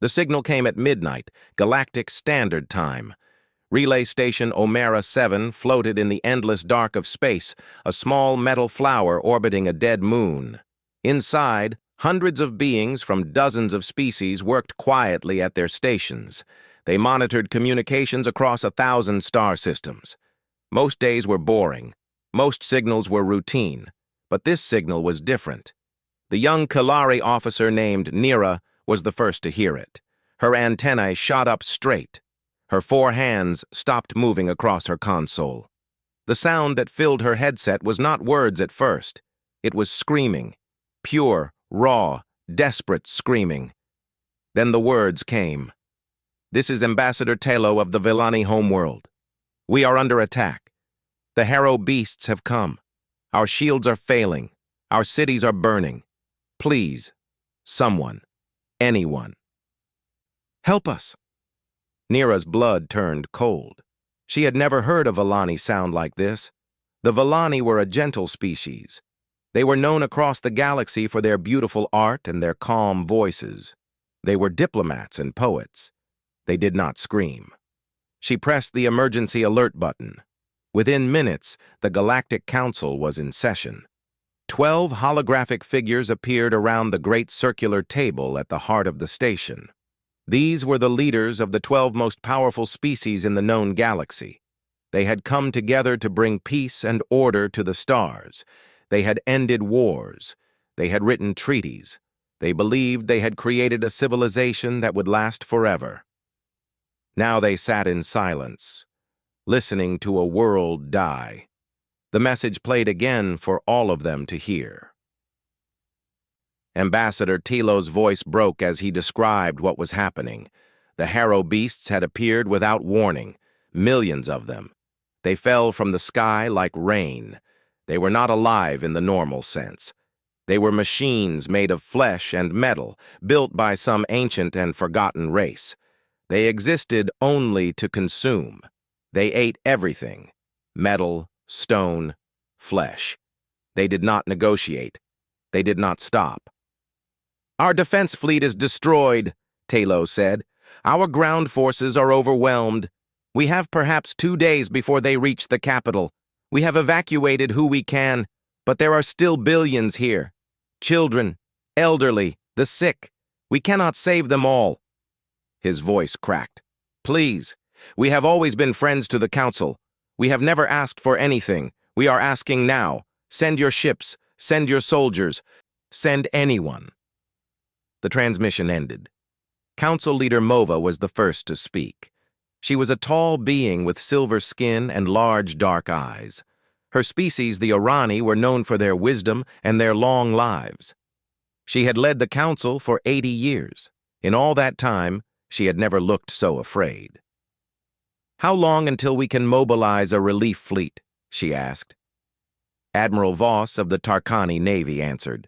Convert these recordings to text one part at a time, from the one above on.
The signal came at midnight, Galactic Standard Time. Relay Station Omera 7 floated in the endless dark of space, a small metal flower orbiting a dead moon. Inside, hundreds of beings from dozens of species worked quietly at their stations. They monitored communications across 1,000 star systems. Most days were boring. Most signals were routine. But this signal was different. The young Kalari officer named Nira was the first to hear it. Her antennae shot up straight. Her 4 hands stopped moving across her console. The sound that filled her headset was not words at first. It was screaming. Pure, raw, desperate screaming. Then the words came. "This is Ambassador Talo of the Villani homeworld. We are under attack. The Harrow beasts have come. Our shields are failing. Our cities are burning. Please, someone, anyone, help us." Nira's blood turned cold. She had never heard a Villani sound like this. The Villani were a gentle species. They were known across the galaxy for their beautiful art and their calm voices. They were diplomats and poets. They did not scream. She pressed the emergency alert button. Within minutes, the Galactic Council was in session. 12 holographic figures appeared around the great circular table at the heart of the station. These were the leaders of the 12 most powerful species in the known galaxy. They had come together to bring peace and order to the stars. They had ended wars. They had written treaties. They believed they had created a civilization that would last forever. Now they sat in silence, listening to a world die. The message played again for all of them to hear. Ambassador Tilo's voice broke as he described what was happening. The Harrow beasts had appeared without warning, millions of them. They fell from the sky like rain. They were not alive in the normal sense. They were machines made of flesh and metal, built by some ancient and forgotten race. They existed only to consume. They ate everything: metal, stone, flesh. They did not negotiate. They did not stop. "Our defense fleet is destroyed," Talo said. "Our ground forces are overwhelmed. We have perhaps 2 days before they reach the capital. We have evacuated who we can, but there are still billions here. Children, elderly, the sick. We cannot save them all." His voice cracked. "Please, we have always been friends to the Council. We have never asked for anything. We are asking now. Send your ships, send your soldiers, send anyone." The transmission ended. Council Leader Mova was the first to speak. She was a tall being with silver skin and large dark eyes. Her species, the Orani, were known for their wisdom and their long lives. She had led the Council for 80 years. In all that time, she had never looked so afraid. "How long until we can mobilize a relief fleet?" she asked. Admiral Voss of the Tarkani Navy answered.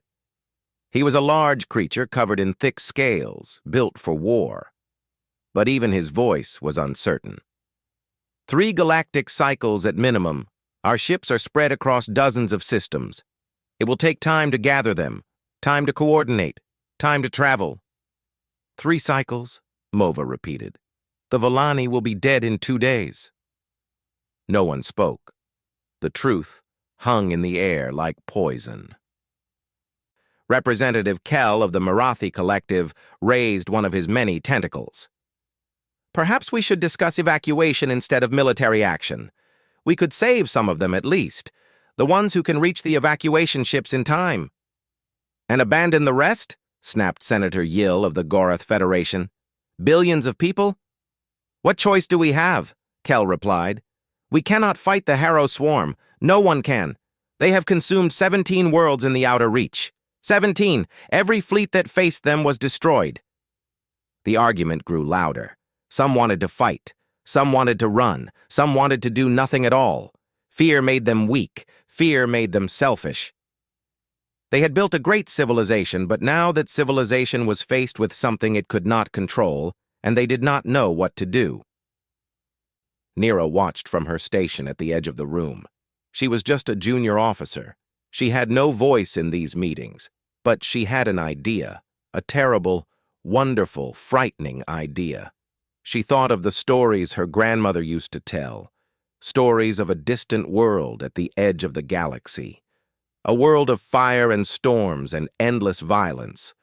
He was a large creature covered in thick scales, built for war. But even his voice was uncertain. 3 galactic cycles at minimum. Our ships are spread across dozens of systems. It will take time to gather them, time to coordinate, time to travel." 3 cycles, Mova repeated. "The Villani will be dead in 2 days." No one spoke. The truth hung in the air like poison. Representative Kell of the Marathi Collective raised one of his many tentacles. "Perhaps we should discuss evacuation instead of military action. We could save some of them at least, the ones who can reach the evacuation ships in time." "And abandon the rest?" snapped Senator Yill of the Gorath Federation. "Billions of people?" "What choice do we have?" Kell replied. "We cannot fight the Harrow Swarm. No one can. They have consumed 17 worlds in the outer reach. 17! Every fleet that faced them was destroyed." The argument grew louder. Some wanted to fight. Some wanted to run. Some wanted to do nothing at all. Fear made them weak. Fear made them selfish. They had built a great civilization, but now that civilization was faced with something it could not control, and they did not know what to do. Nira watched from her station at the edge of the room. She was just a junior officer. She had no voice in these meetings, but she had an idea, a terrible, wonderful, frightening idea. She thought of the stories her grandmother used to tell, stories of a distant world at the edge of the galaxy, a world of fire and storms and endless violence,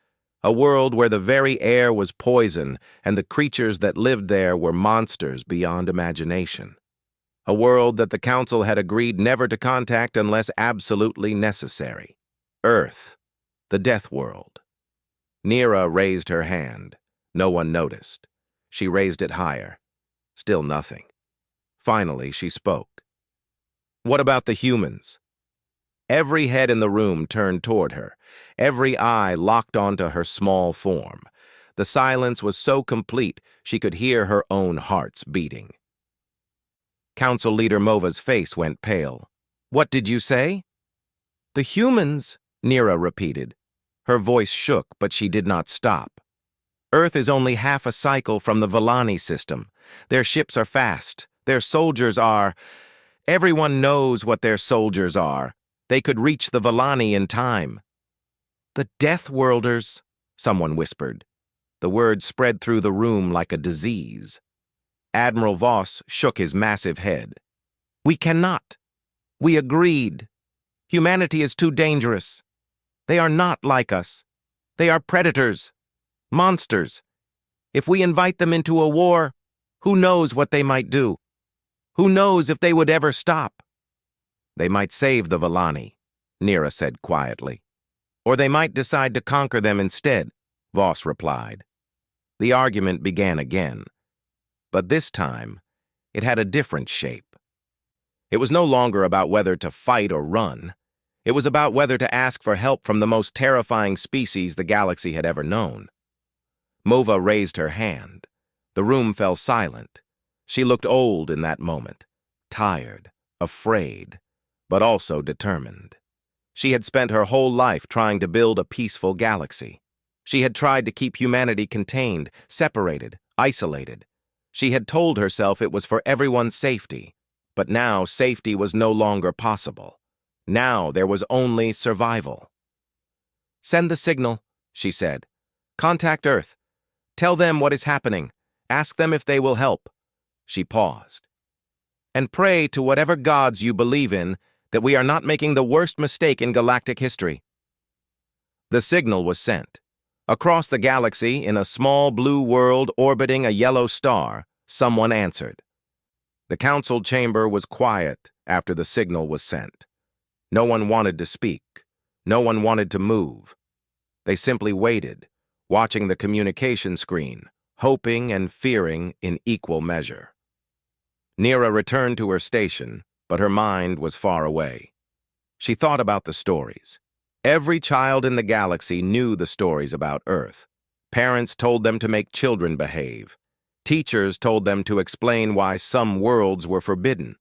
a world where the very air was poison and the creatures that lived there were monsters beyond imagination. A world that the Council had agreed never to contact unless absolutely necessary. Earth, the Death World. Nira raised her hand. No one noticed. She raised it higher. Still nothing. Finally, she spoke. "What about the humans?" Every head in the room turned toward her. Every eye locked onto her small form. The silence was so complete she could hear her own hearts beating. Council Leader Mova's face went pale. "What did you say?" "The humans," Nira repeated. Her voice shook, but she did not stop. "Earth is only half a cycle from the Villani system. Their ships are fast. Their soldiers are... Everyone knows what their soldiers are. They could reach the Villani in time." "The Deathworlders," someone whispered. The word spread through the room like a disease. Admiral Voss shook his massive head. "We cannot. We agreed. Humanity is too dangerous. They are not like us. They are predators. Monsters. If we invite them into a war, who knows what they might do? Who knows if they would ever stop?" "They might save the Villani," Nira said quietly. "Or they might decide to conquer them instead," Voss replied. The argument began again. But this time, it had a different shape. It was no longer about whether to fight or run. It was about whether to ask for help from the most terrifying species the galaxy had ever known. Mova raised her hand. The room fell silent. She looked old in that moment, tired, afraid, but also determined. She had spent her whole life trying to build a peaceful galaxy. She had tried to keep humanity contained, separated, isolated. She had told herself it was for everyone's safety, but now safety was no longer possible. Now there was only survival. "Send the signal," she said. "Contact Earth. Tell them what is happening. Ask them if they will help." She paused. "And pray to whatever gods you believe in that we are not making the worst mistake in galactic history." The signal was sent. Across the galaxy, in a small blue world orbiting a yellow star, someone answered. The council chamber was quiet after the signal was sent. No one wanted to speak. No one wanted to move. They simply waited, watching the communication screen, hoping and fearing in equal measure. Nira returned to her station, but her mind was far away. She thought about the stories. Every child in the galaxy knew the stories about Earth. Parents told them to make children behave. Teachers told them to explain why some worlds were forbidden.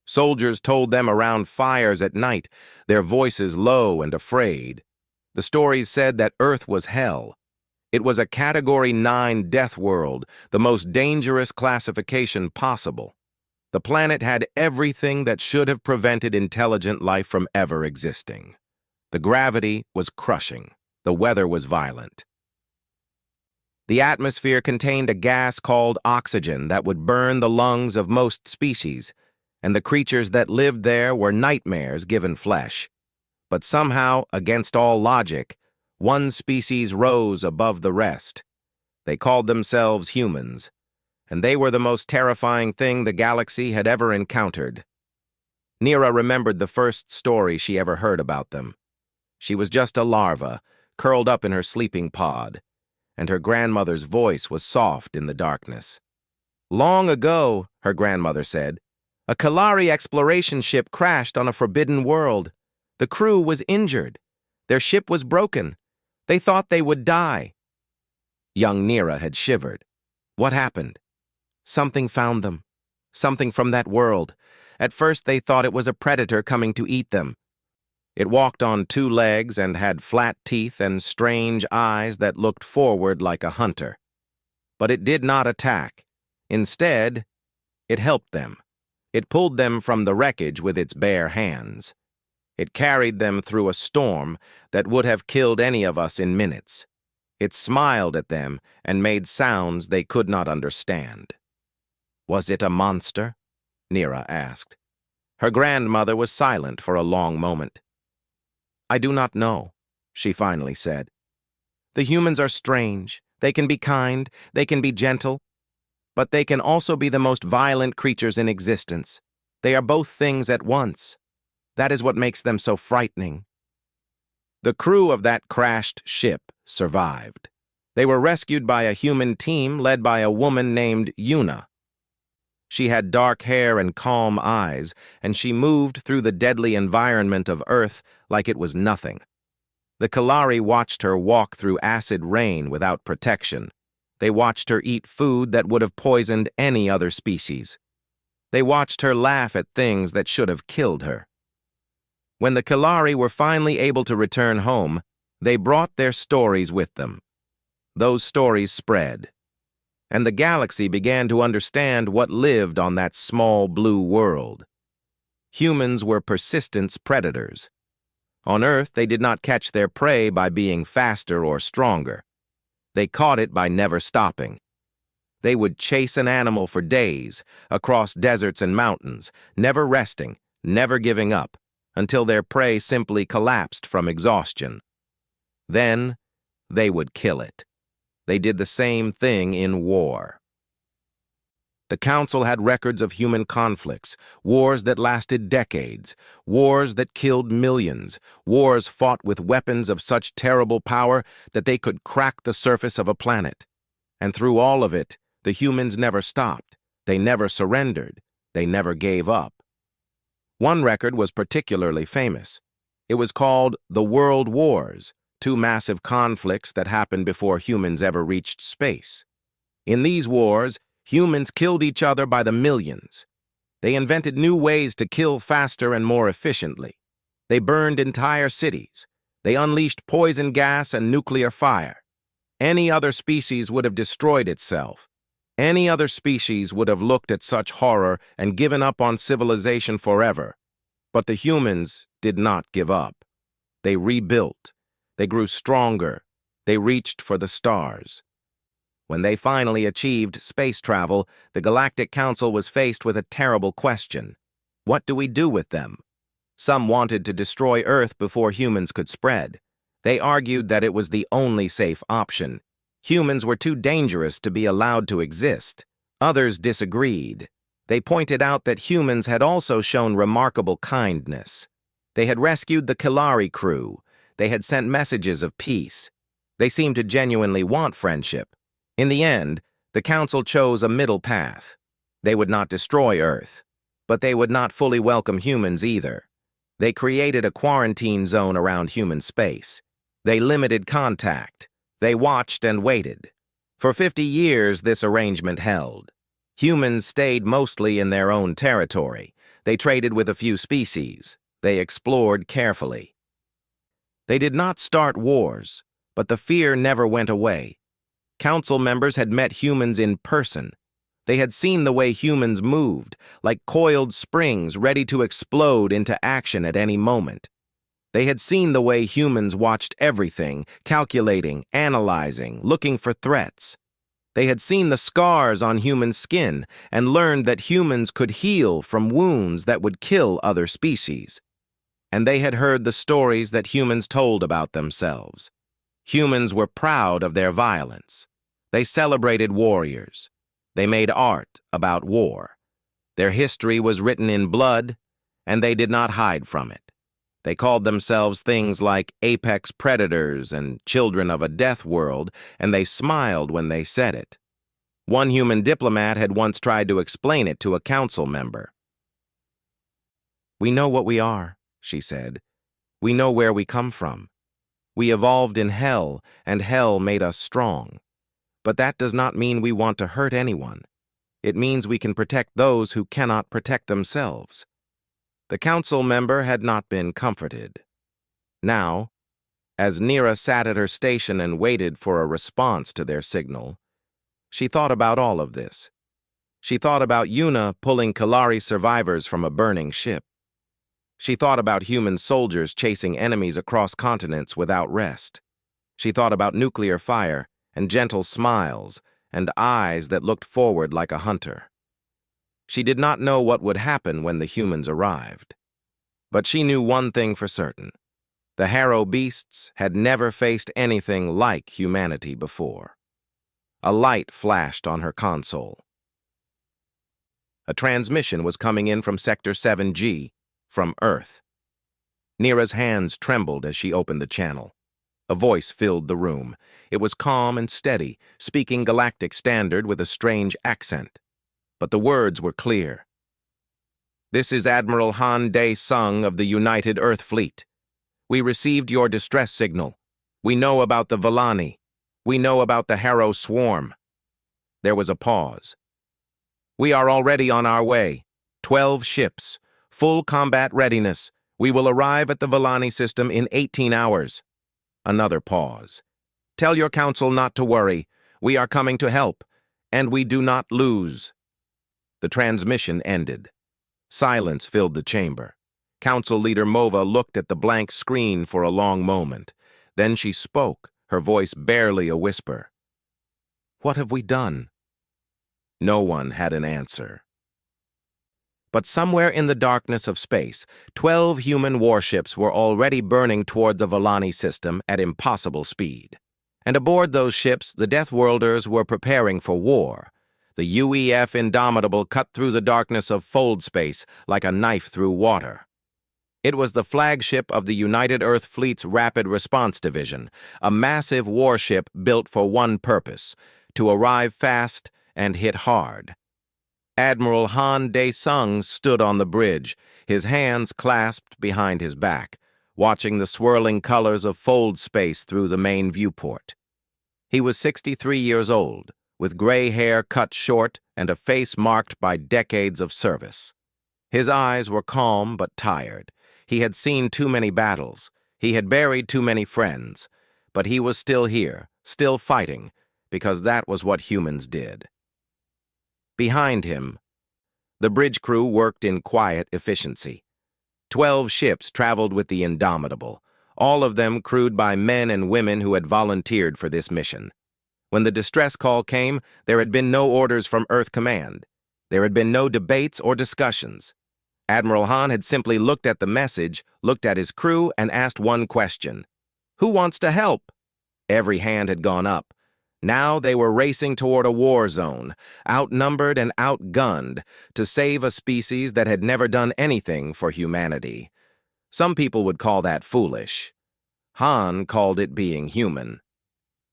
Soldiers told them around fires at night, their voices low and afraid. The stories said that Earth was hell. It was a Category 9 death world, the most dangerous classification possible. The planet had everything that should have prevented intelligent life from ever existing. The gravity was crushing. The weather was violent. The atmosphere contained a gas called oxygen that would burn the lungs of most species, and the creatures that lived there were nightmares given flesh. But somehow, against all logic, one species rose above the rest. They called themselves humans, and they were the most terrifying thing the galaxy had ever encountered. Nira remembered the first story she ever heard about them. She was just a larva, curled up in her sleeping pod, and her grandmother's voice was soft in the darkness. "Long ago," her grandmother said, "a Kalari exploration ship crashed on a forbidden world. The crew was injured. Their ship was broken. They thought they would die." Young Nira had shivered. What happened? Something found them. Something from that world. At first they thought it was a predator coming to eat them. It walked on 2 legs and had flat teeth and strange eyes that looked forward like a hunter. But it did not attack. Instead, it helped them. It pulled them from the wreckage with its bare hands. It carried them through a storm that would have killed any of us in minutes. It smiled at them and made sounds they could not understand. "Was it a monster?" Nira asked. Her grandmother was silent for a long moment. "I do not know," she finally said. "The humans are strange. They can be kind, they can be gentle, but they can also be the most violent creatures in existence. They are both things at once. That is what makes them so frightening." The crew of that crashed ship survived. They were rescued by a human team led by a woman named Yuna. She had dark hair and calm eyes, and she moved through the deadly environment of Earth like it was nothing. The Kalari watched her walk through acid rain without protection. They watched her eat food that would have poisoned any other species. They watched her laugh at things that should have killed her. When the Kalari were finally able to return home, they brought their stories with them. Those stories spread, and the galaxy began to understand what lived on that small blue world. Humans were persistence predators. On Earth, they did not catch their prey by being faster or stronger. They caught it by never stopping. They would chase an animal for days, across deserts and mountains, never resting, never giving up, until their prey simply collapsed from exhaustion. Then, they would kill it. They did the same thing in war. The Council had records of human conflicts, wars that lasted decades, wars that killed millions, wars fought with weapons of such terrible power that they could crack the surface of a planet. And through all of it, the humans never stopped. They never surrendered. They never gave up. One record was particularly famous. It was called the World Wars, two massive conflicts that happened before humans ever reached space. In these wars, humans killed each other by the millions. They invented new ways to kill faster and more efficiently. They burned entire cities. They unleashed poison gas and nuclear fire. Any other species would have destroyed itself. Any other species would have looked at such horror and given up on civilization forever. But the humans did not give up. They rebuilt. They grew stronger. They reached for the stars. When they finally achieved space travel, the Galactic Council was faced with a terrible question. What do we do with them? Some wanted to destroy Earth before humans could spread. They argued that it was the only safe option. Humans were too dangerous to be allowed to exist. Others disagreed. They pointed out that humans had also shown remarkable kindness. They had rescued the Kalari crew. They had sent messages of peace. They seemed to genuinely want friendship. In the end, the Council chose a middle path. They would not destroy Earth, but they would not fully welcome humans either. They created a quarantine zone around human space. They limited contact. They watched and waited. For 50 years, this arrangement held. Humans stayed mostly in their own territory. They traded with a few species. They explored carefully. They did not start wars, but the fear never went away. Council members had met humans in person. They had seen the way humans moved, like coiled springs ready to explode into action at any moment. They had seen the way humans watched everything, calculating, analyzing, looking for threats. They had seen the scars on human skin and learned that humans could heal from wounds that would kill other species. And they had heard the stories that humans told about themselves. Humans were proud of their violence. They celebrated warriors. They made art about war. Their history was written in blood, and they did not hide from it. They called themselves things like apex predators and children of a death world, and they smiled when they said it. One human diplomat had once tried to explain it to a council member. "We know what we are," she said. "We know where we come from. We evolved in hell, and hell made us strong. But that does not mean we want to hurt anyone. It means we can protect those who cannot protect themselves." The council member had not been comforted. Now, as Nira sat at her station and waited for a response to their signal, she thought about all of this. She thought about Yuna pulling Kalari survivors from a burning ship. She thought about human soldiers chasing enemies across continents without rest. She thought about nuclear fire and gentle smiles and eyes that looked forward like a hunter. She did not know what would happen when the humans arrived. But she knew one thing for certain. The Harrow beasts had never faced anything like humanity before. A light flashed on her console. A transmission was coming in from Sector 7G, from Earth. Nira's hands trembled as she opened the channel. A voice filled the room. It was calm and steady, speaking Galactic Standard with a strange accent. But the words were clear. "This is Admiral Han Dae-sung of the United Earth Fleet. We received your distress signal. We know about the Vallani. We know about the Harrow Swarm." There was a pause. "We are already on our way. 12 ships. Full combat readiness. We will arrive at the Vallani system in 18 hours. Another pause. "Tell your council not to worry. We are coming to help, and we do not lose." The transmission ended. Silence filled the chamber. Council Leader Mova looked at the blank screen for a long moment. Then she spoke, her voice barely a whisper. "What have we done?" No one had an answer. But somewhere in the darkness of space, 12 human warships were already burning towards the Vallani system at impossible speed. And aboard those ships, the Deathworlders were preparing for war. The UEF Indomitable cut through the darkness of fold space like a knife through water. It was the flagship of the United Earth Fleet's Rapid Response Division, a massive warship built for one purpose: to arrive fast and hit hard. Admiral Han Dae-sung stood on the bridge, his hands clasped behind his back, watching the swirling colors of fold space through the main viewport. He was 63 years old, with gray hair cut short and a face marked by decades of service. His eyes were calm but tired. He had seen too many battles. He had buried too many friends. But he was still here, still fighting, because that was what humans did. Behind him, the bridge crew worked in quiet efficiency. 12 ships traveled with the Indomitable, all of them crewed by men and women who had volunteered for this mission. When the distress call came, there had been no orders from Earth Command. There had been no debates or discussions. Admiral Han had simply looked at the message, looked at his crew, and asked one question: "Who wants to help?" Every hand had gone up. Now they were racing toward a war zone, outnumbered and outgunned, to save a species that had never done anything for humanity. Some people would call that foolish. Han called it being human.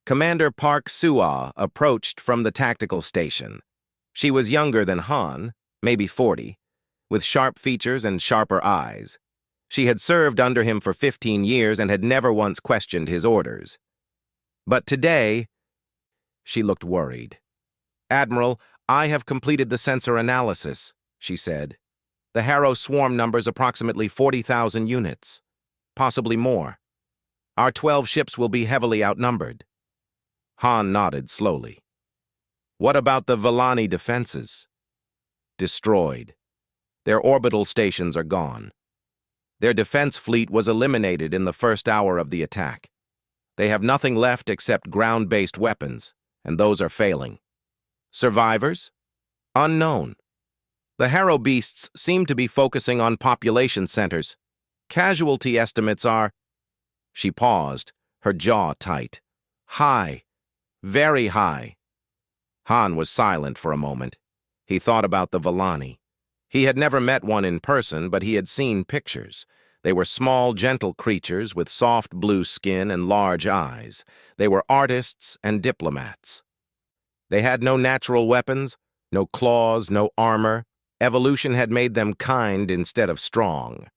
Commander Park Sua approached from the tactical station. She was younger than Han, maybe 40, with sharp features and sharper eyes. She had served under him for 15 years and had never once questioned his orders. But today, she looked worried. "Admiral, I have completed the sensor analysis," she said. "The Harrow swarm number's approximately 40,000 units, possibly more. Our 12 ships will be heavily outnumbered." Han nodded slowly. "What about the Vallani defenses?" "Destroyed. Their orbital stations are gone. Their defense fleet was eliminated in the first hour of the attack. They have nothing left except ground-based weapons, and those are failing. Survivors? Unknown. The Harrow beasts seem to be focusing on population centers. Casualty estimates are..." She paused, her jaw tight. "High. Very high." Han was silent for a moment. He thought about the Vallani. He had never met one in person, but he had seen pictures. They were small, gentle creatures with soft blue skin and large eyes. They were artists and diplomats. They had no natural weapons, no claws, no armor. Evolution had made them kind instead of strong.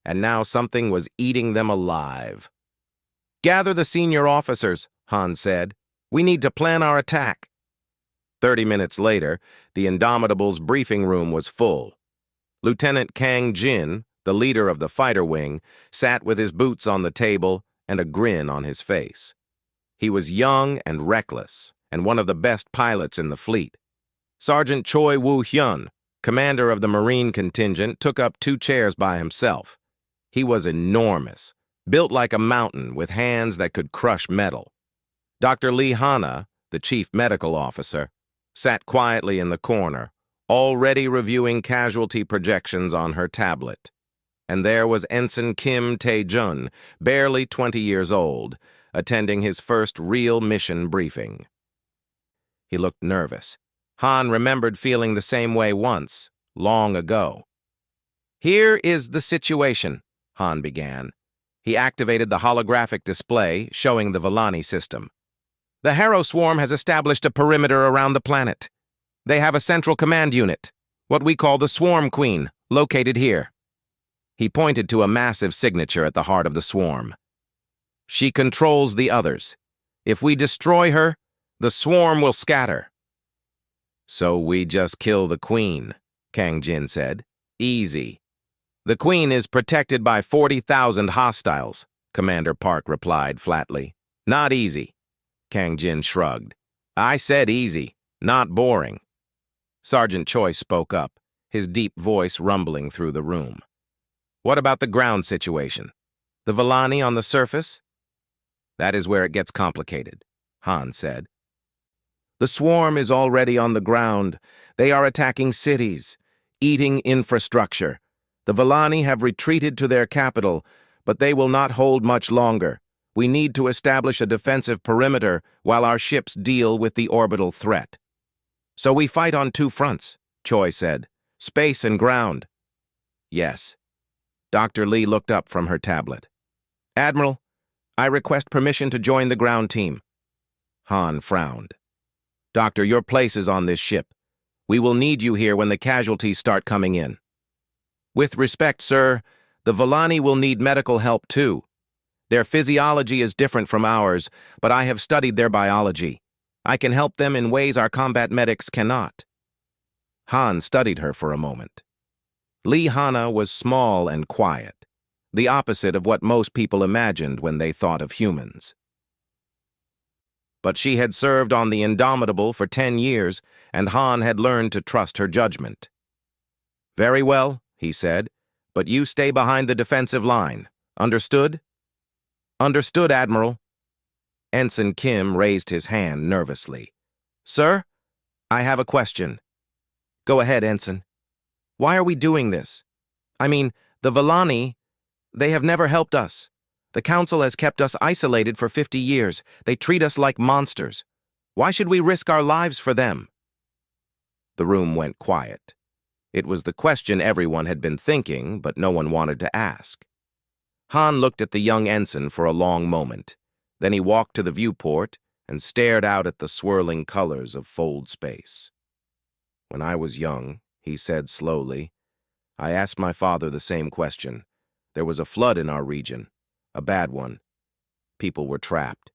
And now something was eating them alive. "Gather the senior officers," Han said. "We need to plan our attack." 30 minutes later, the Indomitable's briefing room was full. Lieutenant Kang Jin, the leader of the fighter wing, sat with his boots on the table and a grin on his face. He was young and reckless, and one of the best pilots in the fleet. Sergeant Choi Woo-hyun, commander of the Marine contingent, took up 2 chairs by himself. He was enormous, built like a mountain with hands that could crush metal. Dr. Lee Hanna, the chief medical officer, sat quietly in the corner, already reviewing casualty projections on her tablet. And there was Ensign Kim Tae-jun, barely 20 years old, attending his first real mission briefing. He looked nervous. Han remembered feeling the same way once, long ago. "Here is the situation," Han began. He activated the holographic display, showing the Villani system. "The Harrow Swarm has established a perimeter around the planet. They have a central command unit, what we call the Swarm Queen, located here." He pointed to a massive signature at the heart of the swarm. "She controls the others. If we destroy her, the swarm will scatter." "So we just kill the queen," Kang Jin said. "Easy." "The queen is protected by 40,000 hostiles," Commander Park replied flatly. "Not easy." Kang Jin shrugged. "I said easy, not boring." Sergeant Choi spoke up, his deep voice rumbling through the room. "What about the ground situation? The Villani on the surface?" "That is where it gets complicated," Han said. "The swarm is already on the ground. They are attacking cities, eating infrastructure. The Villani have retreated to their capital, but they will not hold much longer. We need to establish a defensive perimeter while our ships deal with the orbital threat." "So we fight on two fronts," Choi said. "Space and ground." "Yes." Dr. Lee looked up from her tablet. "Admiral, I request permission to join the ground team." Han frowned. "Doctor, your place is on this ship. We will need you here when the casualties start coming in." "With respect, sir, the Villani will need medical help too. Their physiology is different from ours, but I have studied their biology. I can help them in ways our combat medics cannot." Han studied her for a moment. Lee Hanna was small and quiet, the opposite of what most people imagined when they thought of humans. But she had served on the Indomitable for 10 years, and Han had learned to trust her judgment. "Very well," he said, "but you stay behind the defensive line. Understood?" "Understood, Admiral." Ensign Kim raised his hand nervously. "Sir, I have a question." "Go ahead, Ensign." "Why are we doing this? I mean, the Villani, they have never helped us. The Council has kept us isolated for 50 years. They treat us like monsters. Why should we risk our lives for them?" The room went quiet. It was the question everyone had been thinking, but no one wanted to ask. Han looked at the young ensign for a long moment. Then he walked to the viewport and stared out at the swirling colors of Fold space. "When I was young," he said slowly, "I asked my father the same question. There was a flood in our region, a bad one. People were trapped.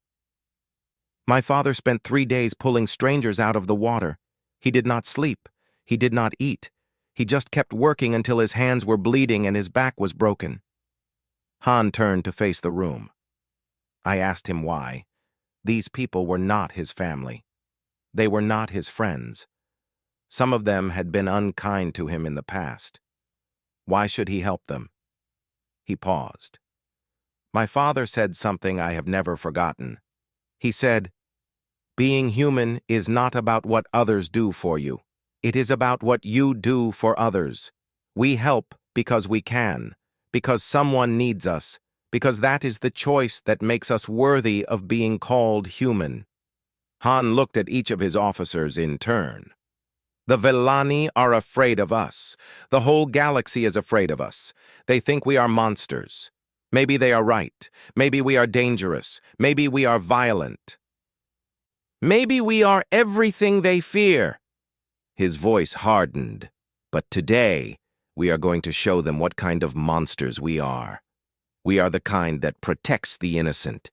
My father spent 3 days pulling strangers out of the water. He did not sleep. He did not eat. He just kept working until his hands were bleeding and his back was broken." Han turned to face the room. I asked him why. These people were not his family. They were not his friends. Some of them had been unkind to him in the past. Why should he help them? He paused. My father said something I have never forgotten. He said, "Being human is not about what others do for you. It is about what you do for others. We help because we can, because someone needs us, because that is the choice that makes us worthy of being called human." Han looked at each of his officers in turn. "The Villani are afraid of us. The whole galaxy is afraid of us. They think we are monsters. Maybe they are right. Maybe we are dangerous. Maybe we are violent. Maybe we are everything they fear." His voice hardened. "But today, we are going to show them what kind of monsters we are. We are the kind that protects the innocent.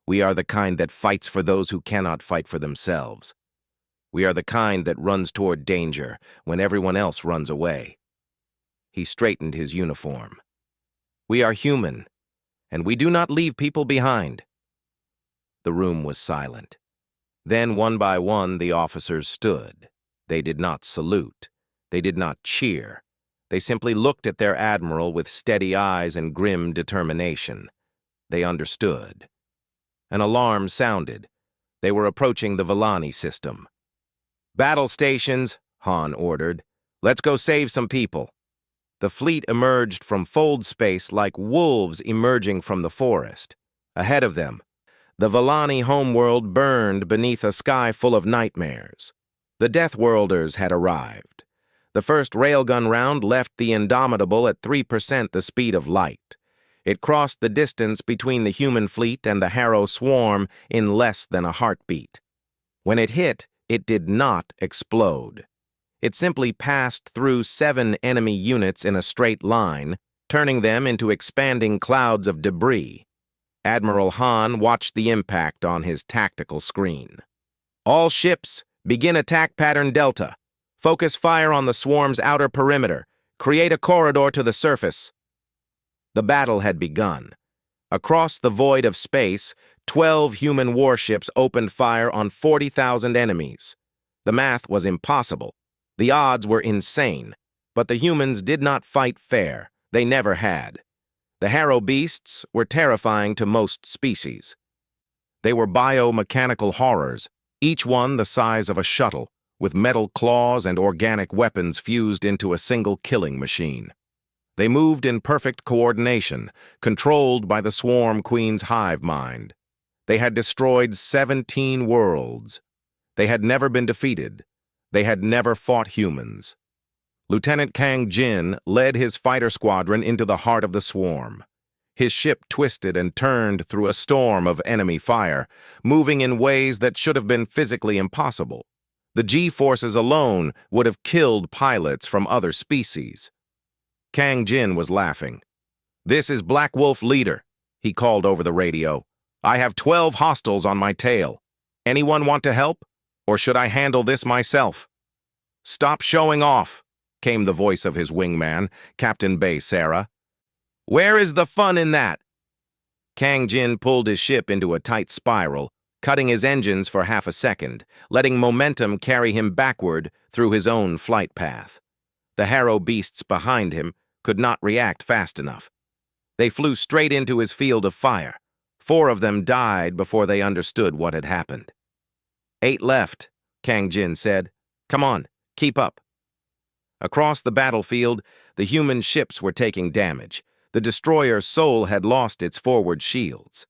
We are the kind that fights for those who cannot fight for themselves. We are the kind that runs toward danger when everyone else runs away." He straightened his uniform. "We are human, and we do not leave people behind." The room was silent. Then, one by one, the officers stood. They did not salute. They did not cheer. They simply looked at their admiral with steady eyes and grim determination. They understood. An alarm sounded. They were approaching the Villani system. "Battle stations," Han ordered. "Let's go save some people." The fleet emerged from fold space like wolves emerging from the forest. Ahead of them, the Villani homeworld burned beneath a sky full of nightmares. The Deathworlders had arrived. The first railgun round left the Indomitable at 3% the speed of light. It crossed the distance between the human fleet and the Harrow swarm in less than a heartbeat. When it hit, it did not explode. It simply passed through 7 enemy units in a straight line, turning them into expanding clouds of debris. Admiral Han watched the impact on his tactical screen. "All ships, begin attack pattern Delta. Focus fire on the swarm's outer perimeter. Create a corridor to the surface." The battle had begun. Across the void of space, 12 human warships opened fire on 40,000 enemies. The math was impossible. The odds were insane, but the humans did not fight fair. They never had. The Harrow beasts were terrifying to most species. They were biomechanical horrors, each one the size of a shuttle, with metal claws and organic weapons fused into a single killing machine. They moved in perfect coordination, controlled by the Swarm Queen's hive mind. They had destroyed 17 worlds. They had never been defeated. They had never fought humans. Lieutenant Kang Jin led his fighter squadron into the heart of the swarm. His ship twisted and turned through a storm of enemy fire, moving in ways that should have been physically impossible. The G-forces alone would have killed pilots from other species. Kang Jin was laughing. "This is Black Wolf Leader," he called over the radio. "I have 12 hostiles on my tail. Anyone want to help? Or should I handle this myself?" "Stop showing off," came the voice of his wingman, Captain Bay Sarah. "Where is the fun in that?" Kang Jin pulled his ship into a tight spiral, cutting his engines for half a second, letting momentum carry him backward through his own flight path. The Harrow beasts behind him could not react fast enough. They flew straight into his field of fire. 4 of them died before they understood what had happened. 8 left, Kang Jin said. "Come on, keep up." Across the battlefield, the human ships were taking damage. The destroyer Seoul had lost its forward shields.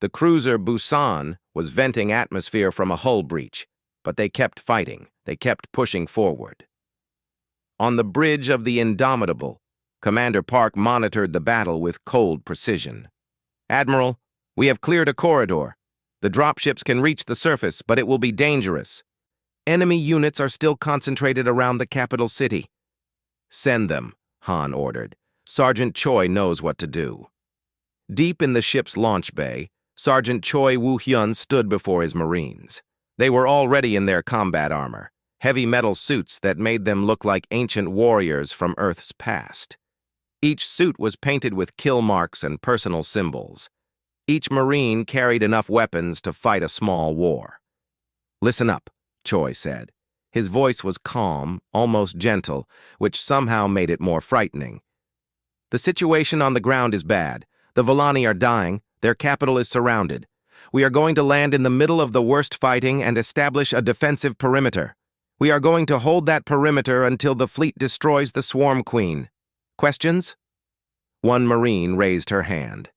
The cruiser Busan was venting atmosphere from a hull breach, but they kept fighting. They kept pushing forward. On the bridge of the Indomitable, Commander Park monitored the battle with cold precision. "Admiral, we have cleared a corridor. The dropships can reach the surface, but it will be dangerous. Enemy units are still concentrated around the capital city." "Send them," Han ordered. "Sergeant Choi knows what to do." Deep in the ship's launch bay, Sergeant Choi Woo-hyun stood before his Marines. They were already in their combat armor, heavy metal suits that made them look like ancient warriors from Earth's past. Each suit was painted with kill marks and personal symbols. Each Marine carried enough weapons to fight a small war. "Listen up," Choi said. His voice was calm, almost gentle, which somehow made it more frightening. "The situation on the ground is bad. The Villani are dying. Their capital is surrounded. We are going to land in the middle of the worst fighting and establish a defensive perimeter. We are going to hold that perimeter until the fleet destroys the Swarm Queen. Questions?" One Marine raised her hand.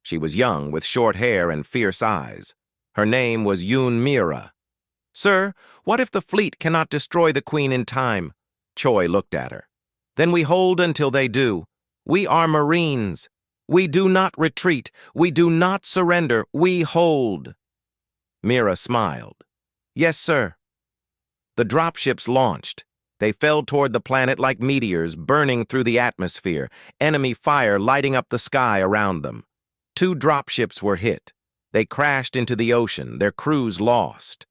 She was young, with short hair and fierce eyes. Her name was Yoon Mira. "Sir, what if the fleet cannot destroy the Queen in time?" Choi looked at her. "Then we hold until they do. We are Marines. We do not retreat. We do not surrender. We hold." Mira smiled. "Yes, sir." The dropships launched. They fell toward the planet like meteors, burning through the atmosphere, enemy fire lighting up the sky around them. 2 dropships were hit. They crashed into the ocean, their crews lost.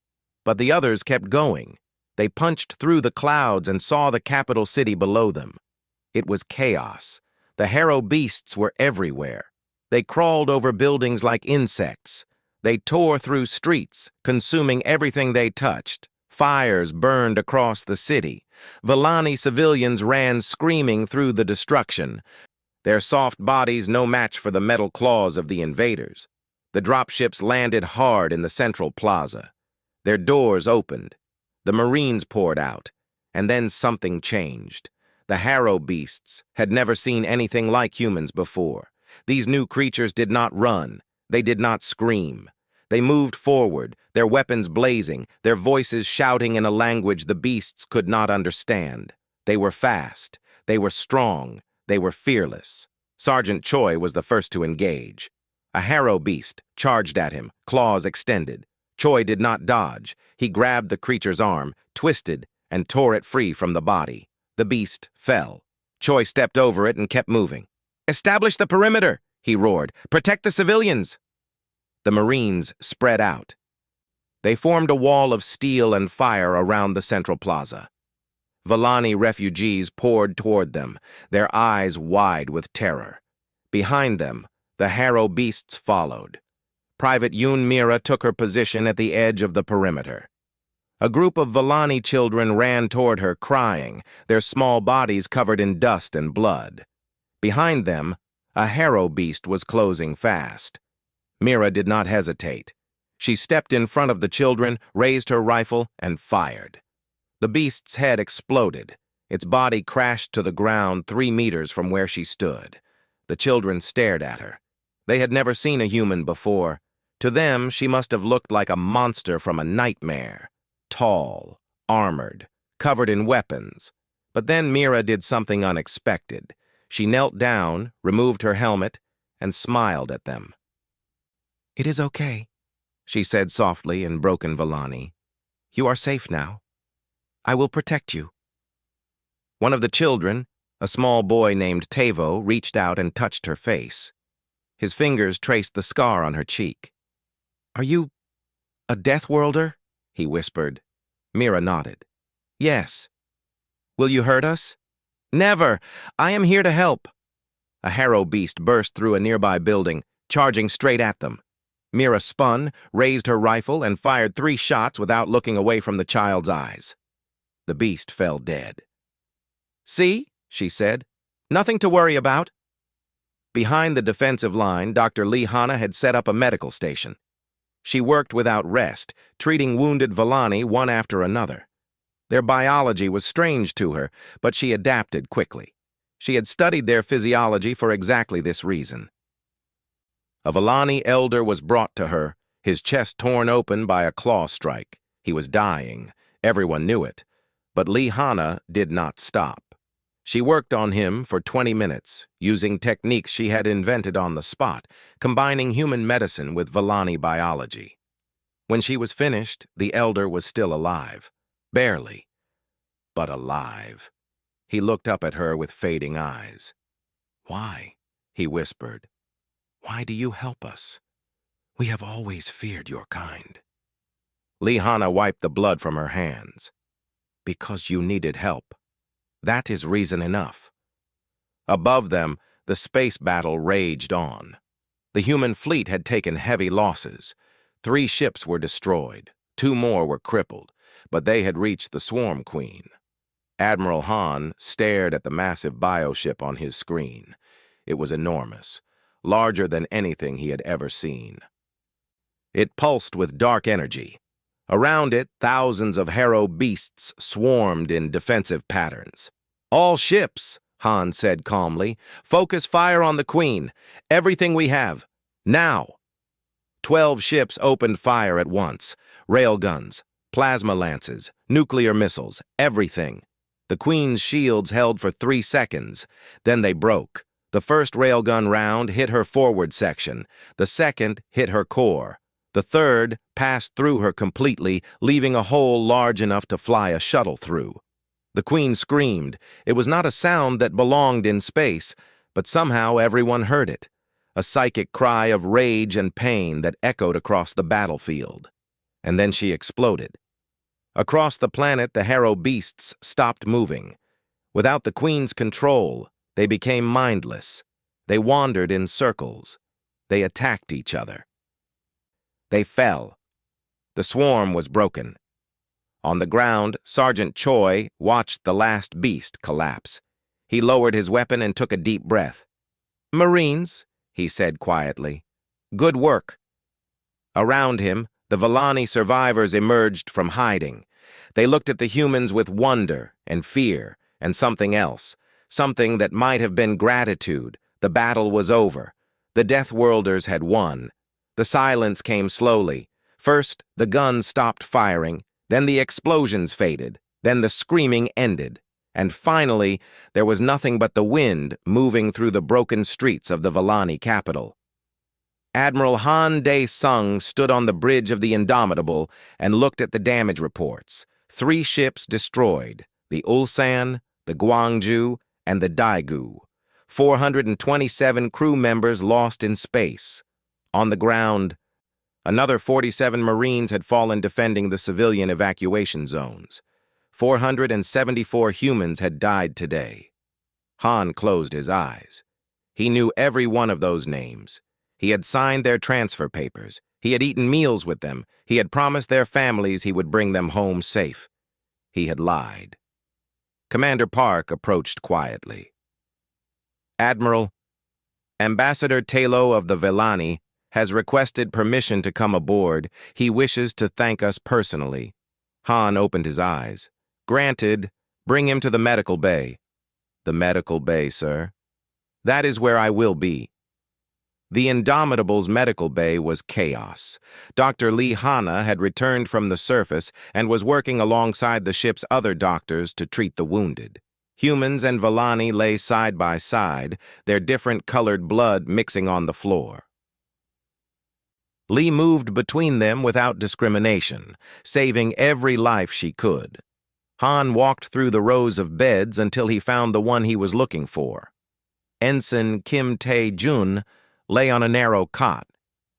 But the others kept going. They punched through the clouds and saw the capital city below them. It was chaos. The Harrow beasts were everywhere. They crawled over buildings like insects. They tore through streets, consuming everything they touched. Fires burned across the city. Villani civilians ran screaming through the destruction, their soft bodies no match for the metal claws of the invaders. The dropships landed hard in the central plaza. Their doors opened. The Marines poured out. And then something changed. The harrow beasts had never seen anything like humans before. These new creatures did not run. They did not scream. They moved forward, their weapons blazing, their voices shouting in a language the beasts could not understand. They were fast. They were strong. They were fearless. Sergeant Choi was the first to engage. A harrow beast charged at him, claws extended. Choi did not dodge. He grabbed the creature's arm, twisted, and tore it free from the body. The beast fell. Choi stepped over it and kept moving. "Establish the perimeter," he roared. "Protect the civilians." The Marines spread out. They formed a wall of steel and fire around the central plaza. Vellani refugees poured toward them, their eyes wide with terror. Behind them, the harrow beasts followed. Private Yoon Mira took her position at the edge of the perimeter. A group of Vellani children ran toward her, crying, their small bodies covered in dust and blood. Behind them, a harrow beast was closing fast. Mira did not hesitate. She stepped in front of the children, raised her rifle, and fired. The beast's head exploded. Its body crashed to the ground 3 meters from where she stood. The children stared at her. They had never seen a human before. To them, she must have looked like a monster from a nightmare. Tall, armored, covered in weapons. But then Mira did something unexpected. She knelt down, removed her helmet, and smiled at them. "It is okay," she said softly in broken Vellani. "You are safe now. I will protect you." One of the children, a small boy named Tavo, reached out and touched her face. His fingers traced the scar on her cheek. "Are you a Deathworlder?" he whispered. Mira nodded. "Yes." "Will you hurt us?" "Never! I am here to help." A harrow beast burst through a nearby building, charging straight at them. Mira spun, raised her rifle, and fired 3 shots without looking away from the child's eyes. The beast fell dead. "See?" she said. "Nothing to worry about." Behind the defensive line, Dr. Lee Hanna had set up a medical station. She worked without rest, treating wounded Vellani one after another. Their biology was strange to her, but she adapted quickly. She had studied their physiology for exactly this reason. A Vellani elder was brought to her, his chest torn open by a claw strike. He was dying. Everyone knew it. But Lee Hanna did not stop. She worked on him for 20 minutes, using techniques she had invented on the spot, combining human medicine with Vellani biology. When she was finished, the elder was still alive. Barely, but alive. He looked up at her with fading eyes. "Why?" he whispered. "Why do you help us? We have always feared your kind." Lee Hanna wiped the blood from her hands. "Because you needed help. That is reason enough." Above them, the space battle raged on. The human fleet had taken heavy losses. 3 ships were destroyed. 2 more were crippled, but they had reached the Swarm Queen. Admiral Han stared at the massive bioship on his screen. It was enormous, larger than anything he had ever seen. It pulsed with dark energy. Around it, thousands of harrow beasts swarmed in defensive patterns. "All ships," Han said calmly. "Focus fire on the Queen. Everything we have. Now." 12 ships opened fire at once. Railguns, plasma lances, nuclear missiles, everything. The Queen's shields held for 3 seconds. Then they broke. The first railgun round hit her forward section. The second hit her core. The third passed through her completely, leaving a hole large enough to fly a shuttle through. The Queen screamed. It was not a sound that belonged in space, but somehow everyone heard it. A psychic cry of rage and pain that echoed across the battlefield. And then she exploded. Across the planet, the harrow beasts stopped moving. Without the Queen's control, they became mindless. They wandered in circles. They attacked each other. They fell. The swarm was broken. On the ground, Sergeant Choi watched the last beast collapse. He lowered his weapon and took a deep breath. "Marines," he said quietly. "Good work. Around him, the Vellani survivors emerged from hiding. They looked at the humans with wonder and fear and something else, something that might have been gratitude. The battle was over. The Deathworlders had won. The silence came slowly. First, the guns stopped firing, then the explosions faded, then the screaming ended, and finally, there was nothing but the wind moving through the broken streets of the Vellani capital. Admiral Han Dae-sung stood on the bridge of the Indomitable and looked at the damage reports. 3 ships destroyed, the Ulsan, the Gwangju, and the Daegu. 427 crew members lost in space. On the ground, another 47 Marines had fallen defending the civilian evacuation zones. 474 humans had died today. Han closed his eyes. He knew every one of those names. He had signed their transfer papers. He had eaten meals with them. He had promised their families he would bring them home safe. He had lied. Commander Park approached quietly. Admiral, Ambassador Talo of the Vellani has requested permission to come aboard. He wishes to thank us personally. Han opened his eyes. Granted, bring him to the medical bay. The medical bay, sir. That is where I will be. The Indomitable's medical bay was chaos. Dr. Lee Hanna had returned from the surface and was working alongside the ship's other doctors to treat the wounded. Humans and Vellani lay side by side, their different colored blood mixing on the floor. Lee moved between them without discrimination, saving every life she could. Han walked through the rows of beds until he found the one he was looking for. Ensign Kim Tae-jun lay on a narrow cot,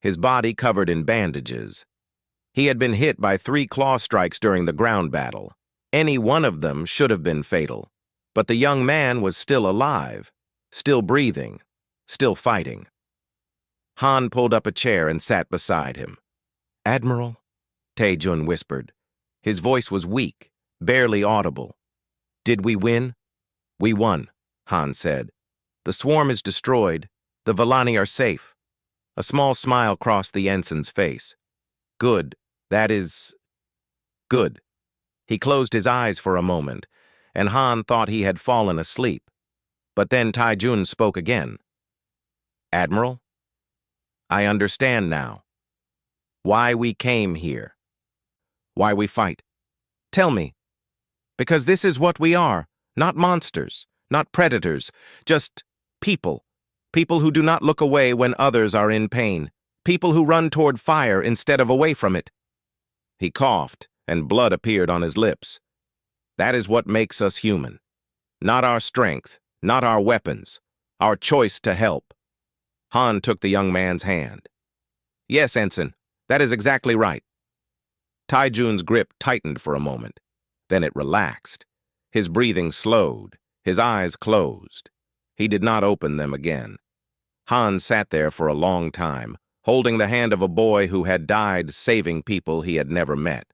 his body covered in bandages. He had been hit by 3 claw strikes during the ground battle. Any one of them should have been fatal. But the young man was still alive, still breathing, still fighting. Han pulled up a chair and sat beside him. "Admiral," Tae-jun whispered. His voice was weak, barely audible. "Did we win?" "We won," Han said. "The swarm is destroyed. The Vellani are safe." A small smile crossed the ensign's face. "Good. That is... good." He closed his eyes for a moment, and Han thought he had fallen asleep. But then Tae-jun spoke again. "Admiral, I understand now. Why we came here. Why we fight. Tell me. Because this is what we are, not monsters, not predators, just people. People who do not look away when others are in pain. People who run toward fire instead of away from it." He coughed, and blood appeared on his lips. "That is what makes us human. Not our strength, not our weapons, our choice to help." Han took the young man's hand. "Yes, Ensign, that is exactly right." Tae-jun's grip tightened for a moment. Then it relaxed. His breathing slowed. His eyes closed. He did not open them again. Han sat there for a long time, holding the hand of a boy who had died saving people he had never met.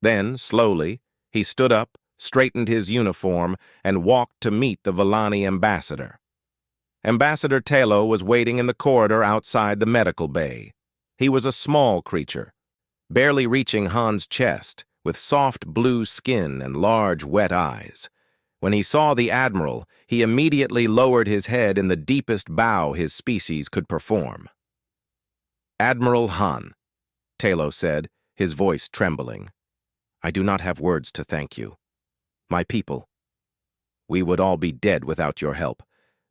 Then, slowly, he stood up, straightened his uniform, and walked to meet the Vellani ambassador. Ambassador Talo was waiting in the corridor outside the medical bay. He was a small creature, barely reaching Han's chest, with soft blue skin and large wet eyes. When he saw the Admiral, he immediately lowered his head in the deepest bow his species could perform. "Admiral Han," Talo said, his voice trembling, "I do not have words to thank you. My people, we would all be dead without your help.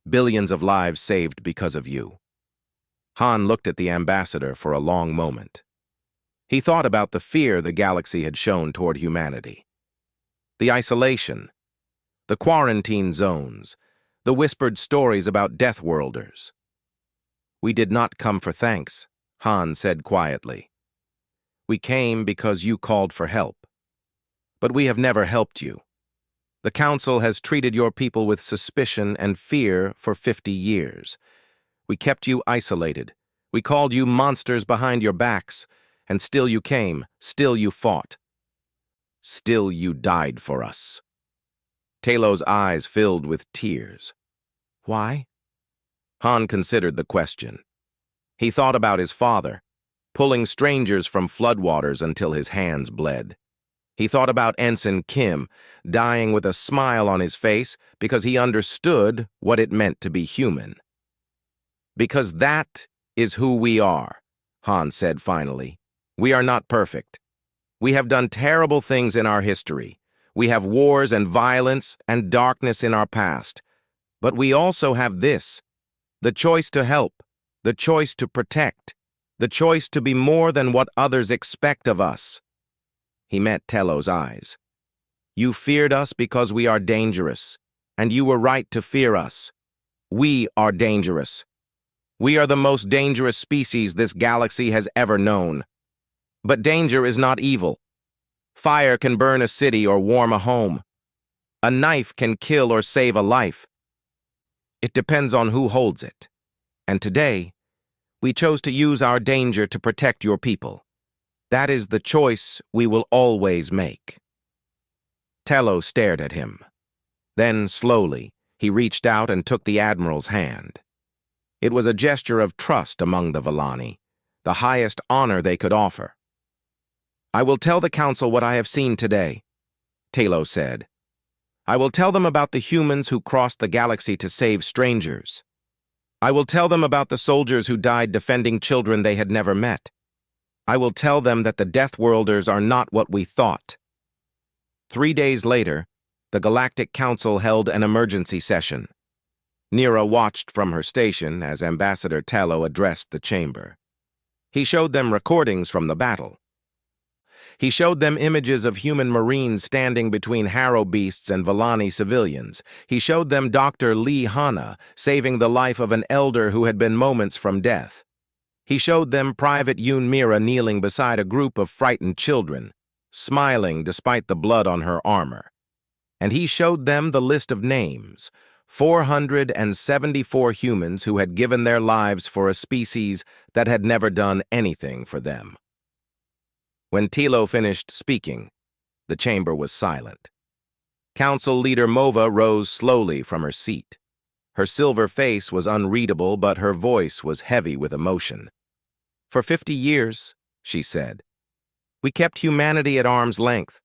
Billions of lives saved because of you." Han looked at the ambassador for a long moment. He thought about the fear the galaxy had shown toward humanity. The isolation, the quarantine zones, the whispered stories about Deathworlders. "We did not come for thanks," Han said quietly. "We came because you called for help. But we have never helped you. The Council has treated your people with suspicion and fear for 50 years. We kept you isolated. We called you monsters behind your backs, and still you came, still you fought. Still you died for us." Talo's eyes filled with tears. "Why?" Han considered the question. He thought about his father. pulling strangers from floodwaters until his hands bled. He thought about Ensign Kim, dying with a smile on his face because he understood what it meant to be human. "Because that is who we are," Han said finally. "We are not perfect. We have done terrible things in our history. We have wars and violence and darkness in our past. But we also have this: the choice to help, the choice to protect, the choice to be more than what others expect of us." He met Tello's eyes. "You feared us because we are dangerous, and you were right to fear us. We are dangerous. We are the most dangerous species this galaxy has ever known. But danger is not evil. Fire can burn a city or warm a home. A knife can kill or save a life. It depends on who holds it. And today, we chose to use our danger to protect your people. That is the choice we will always make." Tello stared at him. Then, slowly, he reached out and took the Admiral's hand. It was a gesture of trust among the Villani, the highest honor they could offer. "I will tell the Council what I have seen today," Tello said. "I will tell them about the humans who crossed the galaxy to save strangers. I will tell them about the soldiers who died defending children they had never met. I will tell them that the Deathworlders are not what we thought." 3 days later, the Galactic Council held an emergency session. Nira watched from her station as Ambassador Tello addressed the chamber. He showed them recordings from the battle. He showed them images of human Marines standing between Harrow beasts and Villani civilians. He showed them Dr. Lee Hanna saving the life of an elder who had been moments from death. He showed them Private Yoon Mira kneeling beside a group of frightened children, smiling despite the blood on her armor. And he showed them the list of names: 474 humans who had given their lives for a species that had never done anything for them. When Tello finished speaking, the chamber was silent. Council Leader Mova rose slowly from her seat. Her silver face was unreadable, but her voice was heavy with emotion. "For 50 years, she said, we kept humanity at arm's length.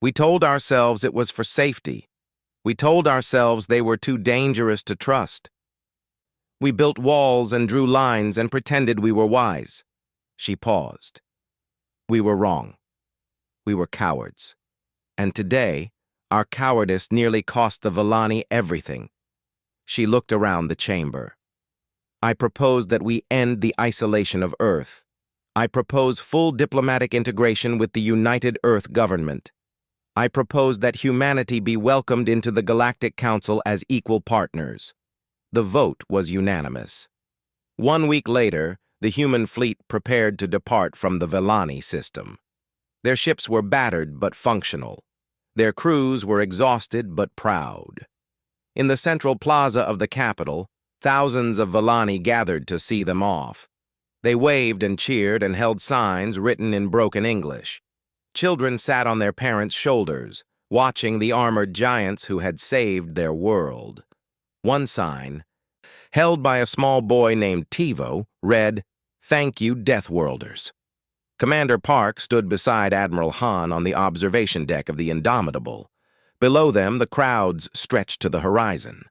We told ourselves it was for safety. We told ourselves they were too dangerous to trust. We built walls and drew lines and pretended we were wise." She paused. "We were wrong. We were cowards. And today, our cowardice nearly cost the Villani everything." She looked around the chamber. "I propose that we end the isolation of Earth. I propose full diplomatic integration with the United Earth government. I propose that humanity be welcomed into the Galactic Council as equal partners." The vote was unanimous. 1 week later, the human fleet prepared to depart from the Villani system. Their ships were battered but functional. Their crews were exhausted but proud. In the central plaza of the capital, thousands of Villani gathered to see them off. They waved and cheered and held signs written in broken English. Children sat on their parents' shoulders, watching the armored giants who had saved their world. One sign, held by a small boy named Tivo, read, "Thank you, Deathworlders." Commander Park stood beside Admiral Han on the observation deck of the Indomitable. Below them, the crowds stretched to the horizon.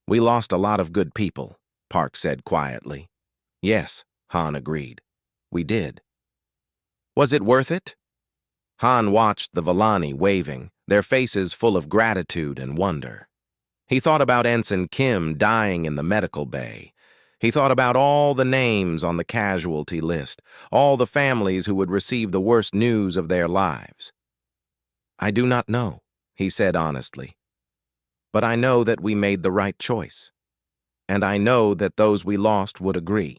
"We lost a lot of good people," Park said quietly. "Yes," Han agreed. "We did." "Was it worth it?" Han watched the Villani waving, their faces full of gratitude and wonder. He thought about Ensign Kim dying in the medical bay. He thought about all the names on the casualty list, all the families who would receive the worst news of their lives. "I do not know," he said honestly. "But I know that we made the right choice. And I know that those we lost would agree."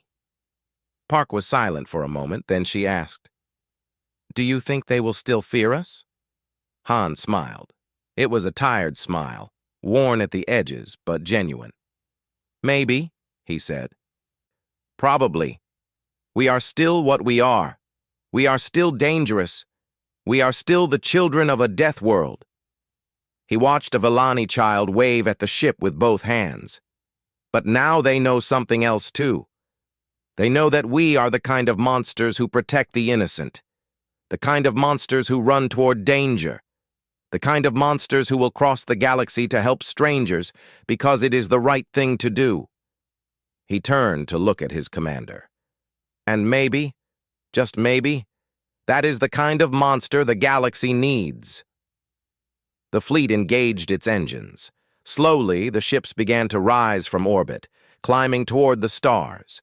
Park was silent for a moment, then she asked, "Do you think they will still fear us?" Han smiled. It was a tired smile, worn at the edges, but genuine. "Maybe," he said. "Probably. We are still what we are. We are still dangerous. We are still the children of a death world." He watched a Villani child wave at the ship with both hands. "But now they know something else too. They know that we are the kind of monsters who protect the innocent, the kind of monsters who run toward danger, the kind of monsters who will cross the galaxy to help strangers because it is the right thing to do. He turned to look at his commander. And maybe, just maybe, that is the kind of monster the galaxy needs. The fleet engaged its engines. Slowly, the ships began to rise from orbit, climbing toward the stars.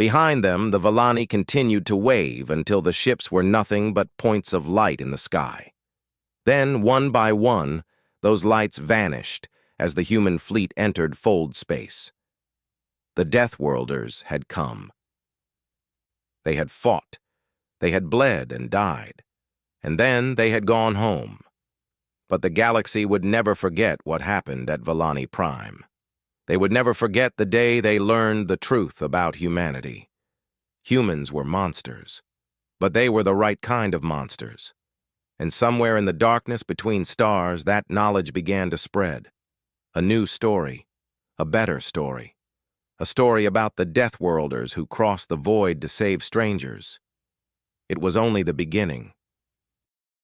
Behind them, the Villani continued to wave until the ships were nothing but points of light in the sky. Then, one by one, those lights vanished as the human fleet entered fold space. The Deathworlders had come. They had fought. They had bled and died. And then they had gone home. But the galaxy would never forget what happened at Villani Prime. They would never forget the day they learned the truth about humanity. Humans were monsters, but they were the right kind of monsters. And somewhere in the darkness between stars, that knowledge began to spread. A new story, a better story. A story about the Deathworlders who crossed the void to save strangers. It was only the beginning.